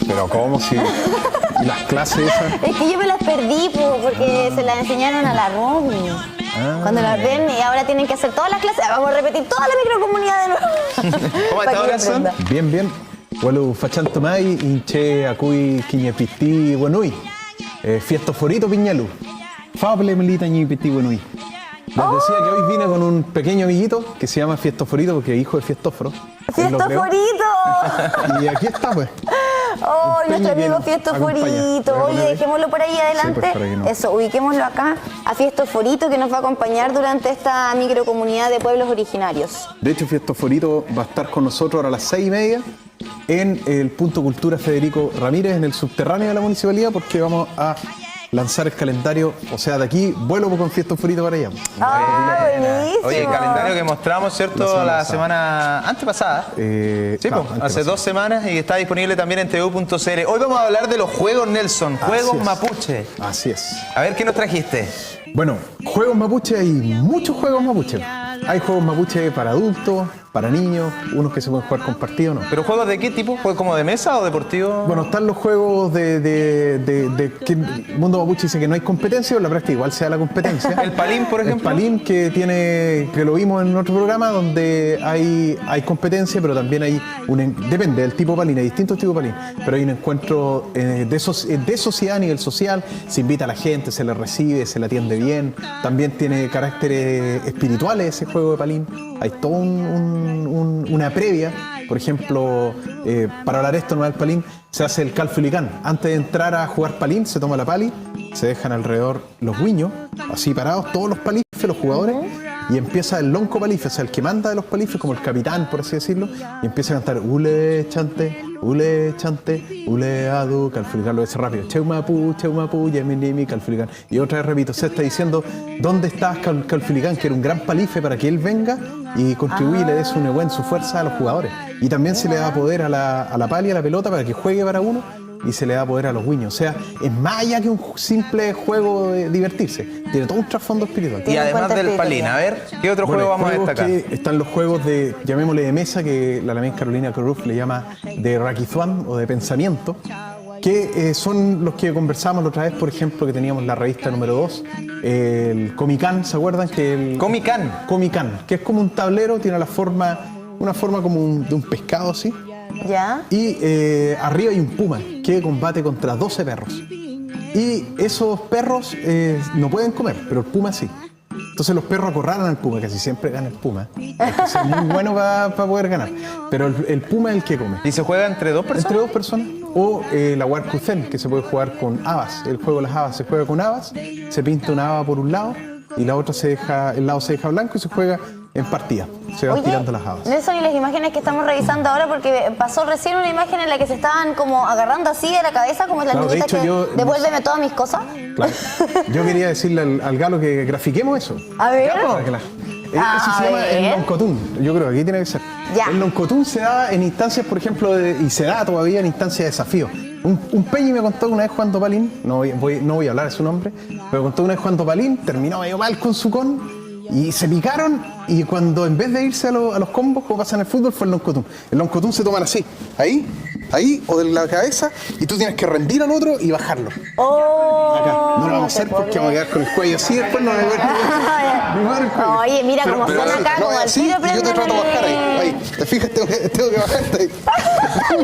Pero ¿cómo si las clases esas? Es que yo me las perdí porque se las enseñaron a la Romy. Cuando las ven y ahora tienen que hacer todas las clases. Vamos a repetir toda la microcomunidad de nuevo. ¿Cómo está ahora, Son? Bien, bien. Bueno, fachanto mai, hinche, acuy, quiñepiti, buenui. Fiesto forito, piñalu. Fable, melita, ñipiti, buenui. Les decía que hoy vine con un pequeño amiguito que se llama Fiestoforito porque es hijo de Fiestóforo. ¡Fiestoforito! Y aquí está, pues. ¡Oh, nuestro amigo Fiestoforito! Oye, dejémoslo por ahí adelante. Sí, pues, no. Eso, ubiquémoslo acá a Fiestoforito que nos va a acompañar durante esta microcomunidad de pueblos originarios. De hecho, Fiestoforito va a estar con nosotros ahora a las 6:30 en el Punto Cultura Federico Ramírez, en el subterráneo de la municipalidad, porque vamos a lanzar el calendario, o sea, de aquí vuelo con Fiestoforito para allá. Buenísimo. Oye, el calendario que mostramos, ¿cierto? La semana antepasada. Sí, claro, hace 2 semanas y está disponible también en tv.cl. Hoy vamos a hablar de los juegos, Nelson, juegos mapuche. Así es. A ver, ¿qué nos trajiste? Bueno, juegos mapuche, hay muchos juegos mapuche. Hay juegos mapuche para adultos, para niños, unos que se pueden jugar compartidos, ¿no? ¿Pero juegos de qué tipo? ¿Juegos como de mesa o deportivo? Bueno, están los juegos de que el mundo mapuche dice que no hay competencia, en la práctica igual sea la competencia. ¿El palín, por ejemplo? El palín que lo vimos en otro programa donde hay competencia, pero también hay depende del tipo de palín, hay distintos tipos de palín, pero hay un encuentro de sociedad a nivel social, se invita a la gente, se le recibe, se le atiende bien, también tiene caracteres espirituales ese juego de palín, hay todo una previa. Por ejemplo, para hablar esto no es el palín, se hace el calfulicán. Antes de entrar a jugar palín, se toma la pali, se dejan alrededor los guiños, así parados, todos los palifes, los jugadores, y empieza el lonco palife, o sea, el que manda de los palifes, como el capitán, por así decirlo, y empieza a cantar ule chante, ule adu, calfulicán, lo dice rápido, cheumapu, yeminimi, calfulicán. Y otra vez repito, se está diciendo, ¿dónde estás, calfulicán? Que era un gran palife para que él venga y contribuye y le dé su fuerza a los jugadores. Y también se le da poder a la pali, a la pelota, para que juegue para uno, y se le da poder a los guiños. O sea, es más allá que un simple juego de divertirse. Tiene todo un trasfondo espiritual. Y además del palín, a ver, ¿qué otro juego vamos a destacar? Están los juegos llamémosle de mesa, que la Alameda Carolina Corruf le llama de Rakizuam o de pensamiento, que son los que conversamos la otra vez, por ejemplo, que teníamos la revista número 2, el Comicán, ¿se acuerdan? Comicán, que es como un tablero, tiene una forma como de un pescado así. ¿Ya? Y arriba hay un puma que combate contra 12 perros. Y esos perros no pueden comer, pero el puma sí. Entonces los perros acorralan al puma, casi siempre gana el puma. Entonces es muy bueno para poder ganar. Pero el puma es el que come. ¿Y se juega entre 2 personas? Entre 2 personas. O la Warkuzen, que se puede jugar con habas. El juego de las habas se juega con habas. Se pinta una haba por un lado y la otra el lado se deja blanco y se juega en partida. Se van tirando las habas. Nelson, y las imágenes que estamos revisando ahora, porque pasó recién una imagen en la que se estaban como agarrando así de la cabeza, como la niñita que devuélveme todas mis cosas. Claro. Yo quería decirle al Galo que grafiquemos eso. A ver. Eso se llama el Loncotún. Yo creo que aquí tiene que ser. Ya. El Loncotún se da en instancias, por ejemplo, y se da todavía en instancias de desafío. Un peñi me contó una vez jugando palín, no voy a hablar de su nombre, pero contó una vez jugando palín, terminó medio mal con su con. Y se picaron, y cuando en vez de irse a los combos, como pasa en el fútbol, fue el Loncotún. El Loncotún se toman así, ahí, o de la cabeza, y tú tienes que rendir al otro y bajarlo. Acá. No lo vamos a hacer porque vamos a quedar con el cuello así, después no me voy a Oye, mira cómo son acá, como al tiro yo te trato de bajar ahí. ¿Te fijas? Tengo que bajarte ahí.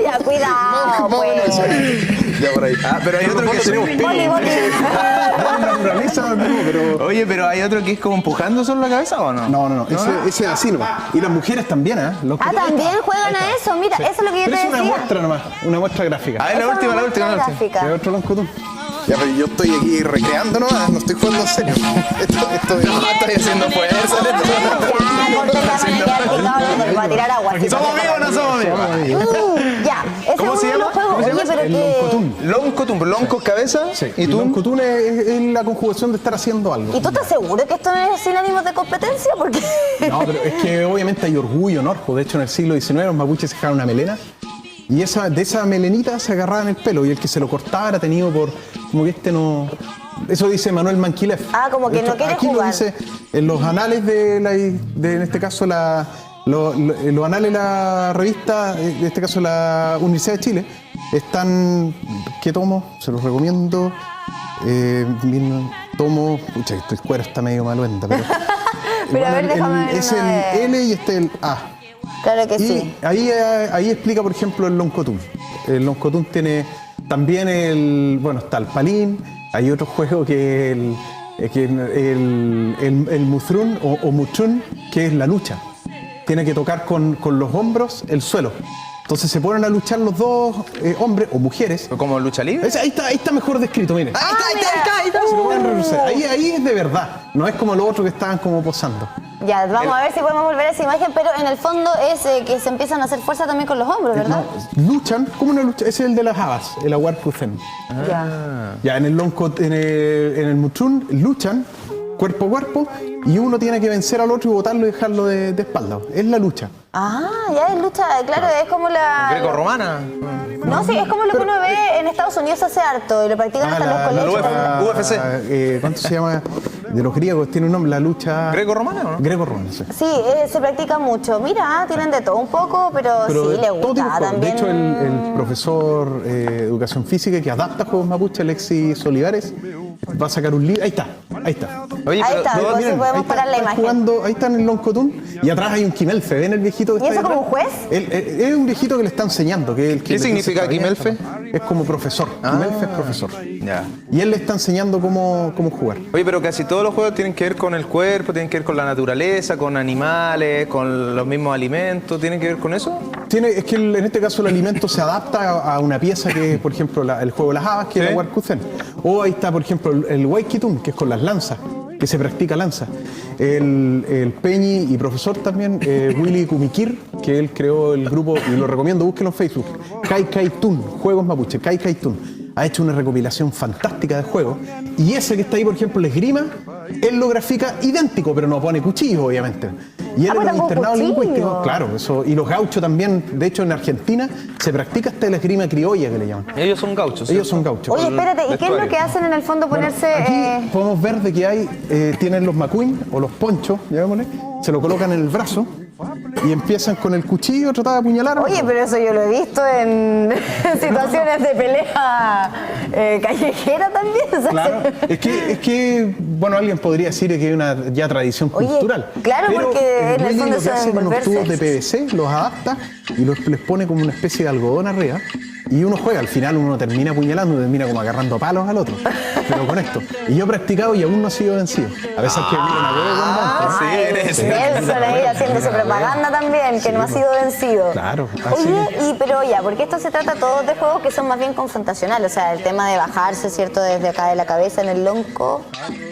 Ya, cuidado, pues. Ya por ahí. Pero hay otro que tenemos Oye, pero hay otro que es como empujando solo la cabeza, ¿o no? No. Ese es así nomás. Y las mujeres también, ¿eh? También juegan a eso. Mira, eso es lo que yo te decía. Es una muestra nomás, una muestra gráfica. A ver, la última. ¿Qué otro Loncotún? Ya, pero yo estoy aquí recreando nomás, no estoy jugando en serio. Estoy haciendo fuerza. Va a tirar agua. ¿Somos amigos o no somos amigos? Ya, ese ¿Cómo es se uno de llama? los juegos. Oye, pero El Loncotun, lonco es cabeza. Sí. ¿Y tú? Loncotun es la conjugación de estar haciendo algo. ¿Y tú estás seguro que esto no es sin ánimos de competencia? Porque No, pero es que obviamente hay orgullo, ¿no? De hecho, en el siglo XIX los mapuches se dejaban una melena y de esa melenita se agarraban el pelo y el que se lo cortaba era tenido por... Como que no... Eso dice Manuel Manquilef. como que no quiere aquí jugar. Lo dice en los anales en este caso, los anales de la revista, en este caso la Universidad de Chile, están... ¿Qué tomo? Se los recomiendo. Tomo... Pucha, el cuero está medio maluenda, pero... Pero a ver, déjame ver Es una el de- L y este el A. Claro que Y sí. ahí explica, por ejemplo, el Loncotun. El Loncotun tiene también bueno, está el Palín, hay otro juego que el Muthrun o Mutrun, que es la lucha. Tiene que tocar con los hombros el suelo. Entonces se ponen a luchar los dos hombres o mujeres. ¿Como lucha libre? Ahí está mejor descrito, miren. Ahí está. Se lo pueden reducir. Ahí es de verdad, no es como los otros que estaban como posando. Ya, vamos a ver si podemos volver a esa imagen, pero en el fondo es que se empiezan a hacer fuerza también con los hombros, ¿verdad? No, luchan, ¿cómo una lucha? Ese es el de las habas, el Aguar Crucen. Ya. Ya, en el Mutrun luchan cuerpo a cuerpo y uno tiene que vencer al otro y botarlo y dejarlo de espalda. Es la lucha. Ya es lucha, claro, es como la... Greco-romana. No, sí, es como lo que uno ve en Estados Unidos hace harto y lo practican hasta en los colegios. UFC. ¿Cuánto se llama? De los griegos, tiene un nombre, la lucha... ¿Greco-romana o no? Greco-romana, sí. Sí, se practica mucho. Mira, tienen de todo un poco, pero sí, de le todo tipo gusta de juegos. también. De hecho, el profesor de educación física que adapta juegos mapuche, Alexis Olivares, va a sacar un libro. Ahí está. Oye, Ahí está, pero- pues, sí podemos parar la imagen. Ahí está en el Loncotun y atrás hay un Kimelfe. ¿Ven el viejito que ¿Y está eso ahí como atrás? un juez? Es un viejito que le está enseñando. Que ¿Qué significa Kimelfe? Es como profesor. Kimelfe es profesor. Ya. Y él le está enseñando cómo jugar. Oye, pero casi todos los juegos tienen que ver con el cuerpo, tienen que ver con la naturaleza, con animales, con los mismos alimentos, ¿tienen que ver con eso? Es que en este caso el alimento se adapta a una pieza que es, por ejemplo, el juego de las habas, que es Sí. el Warkuzen. O ahí está, por ejemplo, el Waikitun, que es con las lanzas, que se practica lanza. El Peñi y profesor también, Willy Kumikir, que él creó el grupo, y lo recomiendo, búsquenlo en Facebook, Kai Kai Tun, Juegos Mapuche, Kai Kai Tun. Ha hecho una recopilación fantástica de juegos. Y ese que está ahí, por ejemplo, el esgrima, él lo grafica idéntico, pero no pone cuchillos, obviamente. Y él en pues los tampoco internados cuchillo. lingüísticos, claro, eso. Y los gauchos también, de hecho en Argentina se practica hasta la esgrima criolla que le llaman. Ellos son gauchos. Ellos ¿cierto? son gauchos. Oye, espérate, ¿y qué es lo que hacen en el fondo ponerse...? Aquí podemos ver de que tienen los macuín o los ponchos, llamémosle, se lo colocan en el brazo y empiezan con el cuchillo a tratar de apuñalar. Oye, pero eso yo lo he visto en situaciones de pelea callejera también. O sea, Claro, es que, bueno, alguien podría decir que hay una ya tradición Oye, cultural. claro, pero porque en el Willy fondo lo que eso de hace con unos envolverse. tubos de PVC, los adapta y les pone como una especie de algodón arriba y uno juega. Al final uno termina apuñalando, termina como agarrando palos al otro, pero con esto. Y yo he practicado y aún no he sido vencido. A veces que vienen a huevo con montes. sí, Ay, eres- Nelson ahí haciendo su propaganda también, que no ha sido vencido. Claro, así Oye, pero ya, porque esto se trata todos de juegos que son más bien confrontacionales, o sea, el tema de bajarse, ¿cierto? Desde acá de la cabeza en el lonco.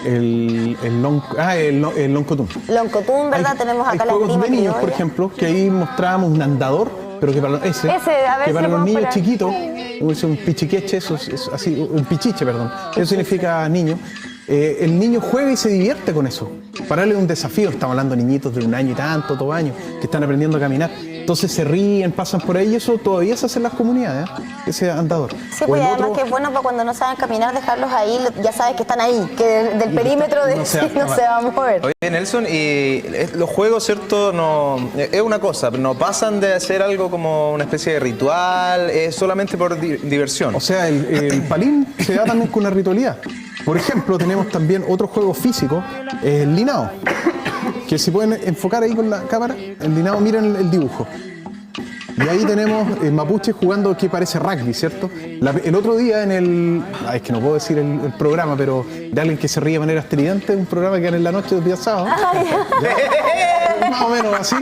El Loncotun. Loncotun, ¿verdad? Tenemos acá hay la juegos esgrima de niños, por criolla. ejemplo, que ahí mostrábamos un andador, pero que para, a ver que si para lo los podemos niños parar. chiquitos, es un pichiqueche, eso es así, un pichiche, perdón. Eso significa niño. El niño juega y se divierte con eso. Para él es un desafío. Estamos hablando de niñitos de 1 año y tanto, 2 años, que están aprendiendo a caminar. Entonces se ríen, pasan por ahí y eso todavía se hace en las comunidades, ese andador. Sí, O pues el además otro- que es bueno para cuando no saben caminar, dejarlos ahí, ya sabes que están ahí, que del perímetro de no se no se va a mover. Oye, Nelson, y los juegos, ¿cierto? No, es una cosa, no pasan de hacer algo como una especie de ritual, es solamente por diversión. O sea, el palín se da también con una ritualidad. Por ejemplo, tenemos también otro juego físico, el linao. Que si pueden enfocar ahí con la cámara, el linao, miren el dibujo. Y ahí tenemos mapuches jugando que parece rugby, ¿cierto? El otro día en es que no puedo decir el programa, pero de alguien que se ríe de manera estridente, un programa que era en la noche los días sábados. Más o menos así.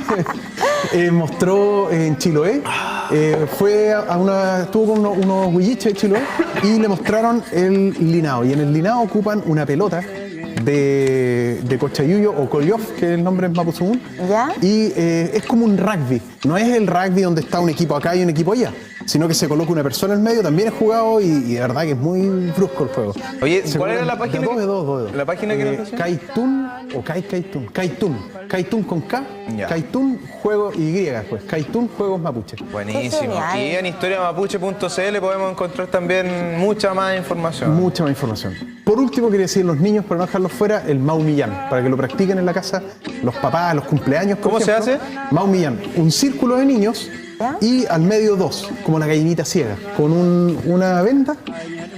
Mostró en Chiloé, estuvo con unos huilliches de Chiloé y le mostraron el linao. Y en el linao ocupan una pelota de cochayuyo o coliof, que es el nombre en mapuzungún. ¿Ya? Y es como un rugby. No es el rugby donde está un equipo acá y un equipo allá, sino que se coloca una persona en el medio, también es jugado y de verdad que es muy brusco el juego. Oye, ¿cuál era la página? De dos. ¿La página que nos decía? Kaitun o Kaitun con K, Ya. Kaitun juego Y después, Kaitun Juegos Mapuche. Buenísimo. Qué Y en historiamapuche.cl podemos encontrar también mucha más información. Mucha más información. Por último, quería decir los niños, para no dejarlos fuera, el Mau Millán, para que lo practiquen en la casa, los papás, los cumpleaños. Por ¿Cómo se ejemplo. hace? Mau Millán, un círculo de niños y al medio dos, como la gallinita ciega, con una venda.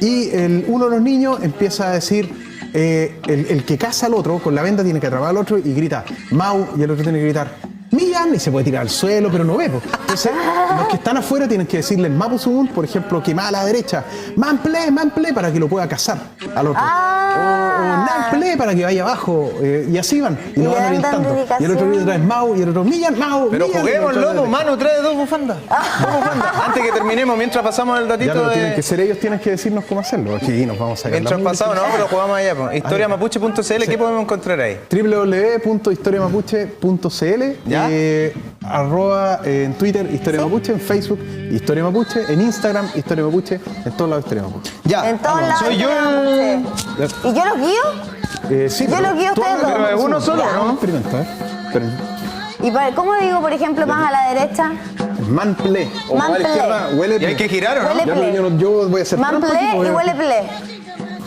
Y uno de los niños empieza a decir, el que caza al otro, con la venda tiene que atrapar al otro y grita Mau, y el otro tiene que gritar Millán, y se puede tirar al suelo, pero no ve. Entonces, los que están afuera tienen que decirle Mapuzumun, por ejemplo, que más a la derecha, Manple, para que lo pueda cazar al otro. O Nanple para que vaya abajo, y así van, y lo Y van le dan orientando. dedicación. Y el otro grita otra vez Mau, y el otro Millán, Mau. Pero Millán, juguemos, y el otro loco, otra vez. mano, trae dos bufandas. Dos bufandas. Antes que terminemos, mientras pasamos el Ya, datito pero de... tienen que ser ellos, tienen que decirnos cómo hacerlo. Aquí nos vamos a sacar Mientras la pasamos, no, pero jugamos allá. Pues. Historiamapuche.cl, ¿qué podemos encontrar ahí? www.historiamapuche.cl, ¿Ya? arroba en Twitter Historia Mapuche, en Facebook Historia Mapuche, en Instagram Historia Mapuche, en todos lados Historia Mapuche. Ya, En todos lados. soy yo el... ¿Y yo los guío? Sí, Yo lo guío a ustedes dos. Pero es uno solo, Ya. ¿no? Experimenta, Esperen. ¿Y cómo digo, por ejemplo, más a la derecha? Manple. O más a la Manple. izquierda, huele Y hay que girar, ¿o no? Huele Ya, pero ple. yo voy a hacer trampa aquí, Manple voy y a- huele ple.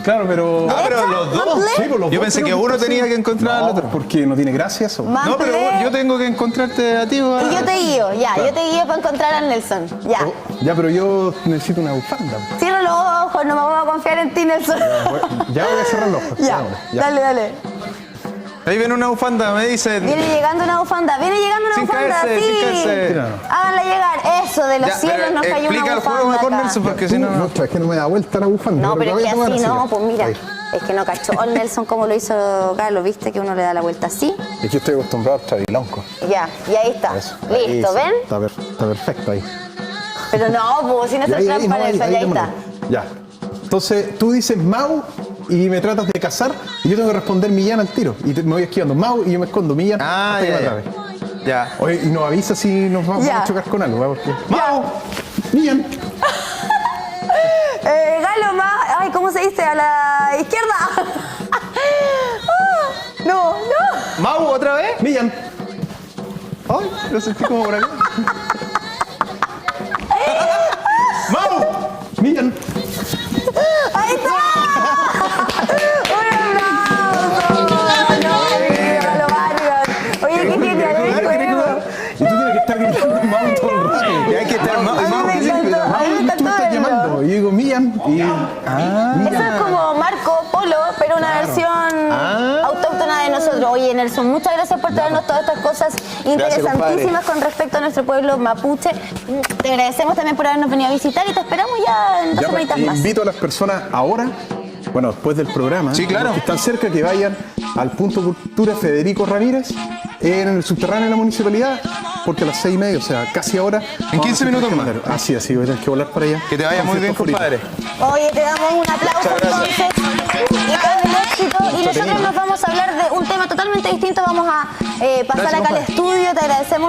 Claro, pero... Ah, pero los dos. Manple. Sí, pues los Yo dos pensé que tenemos uno hacer- tenía que encontrar al No, otro. porque no tiene gracia eso. Manple. No, pero yo tengo que encontrarte a ti. Y yo te guío, ya. Yo te guío para encontrar al Nelson. Ya. Ya, pero yo necesito una bufanda. Cierro los ojos, no me voy a confiar en ti, Nelson. Ya voy a cerrar los ojos. Ya, Ya. dale. Ahí viene una bufanda, me dicen. Viene llegando una bufanda, Sin bufanda, caerse, sí. sin caerse. Tira. Háganla llegar. Eso, de los Ya, cielos pero nos cayó una explica el bufanda juego mejor, acá. Nelson, porque si no... No, es que no me da vuelta la bufanda. No, pero la es voy que a tomar así no, ya. pues mira. Ahí. Es que no cachó el Nelson como lo hizo Carlos, ¿viste? Que uno le da la vuelta así. Es que yo estoy acostumbrado a travilonco. Ya, y ahí está. Listo, ¿ven? Está perfecto ahí. Pero no, pues si no Y se trampa, no, Nelson, ya ahí está. Ya. Entonces tú dices Mau y me tratas de cazar y yo tengo que responder Millán al tiro. Y me voy esquivando Mau y yo me escondo Millán Ah, hasta que me ya, atrape. ya. Oye, y nos avisa si nos vamos Ya. a chocar con algo, ¿verdad? Porque... ¡Mau! Millán. Galo más. Ay, ¿cómo se dice? A la izquierda. No. ¿Mau otra vez? Millán. Ay, lo sentí como por acá. ¡Mau! Millán. ¡Ahí está! ¡Un aplauso! ¡No, Galo Vargas! Oye, qué genial el juego. Y tú tienes que estar gritando Mau todo el rato. Y hay que estar A mí me encantó, a mí me Tú me encantó estás verlo. llamando. Y yo digo Millán. Y... Eso es como Marco Polo, pero una versión autóctona de nosotros. Oye, Nelson, muchas gracias por traernos todas estas cosas interesantísimas con respecto a nuestro pueblo mapuche. Te agradecemos también por habernos venido a visitar y te esperamos ya en 2 Ya, semanitas más. invito a las personas ahora, bueno, después del programa, Sí, claro. los que están cerca, que vayan al Punto Cultura Federico Ramírez, en el subterráneo de la municipalidad, porque a las 6:30, o sea, casi ahora. En 15 minutos más. Así, voy a tener que volar para allá. Que te vaya muy bien, compadre. Oye, te damos un aplauso entonces y todo el éxito. Y nosotros nos vamos a hablar de un tema totalmente distinto. Vamos a pasar Gracias, acá al compadre. estudio. Te agradecemos.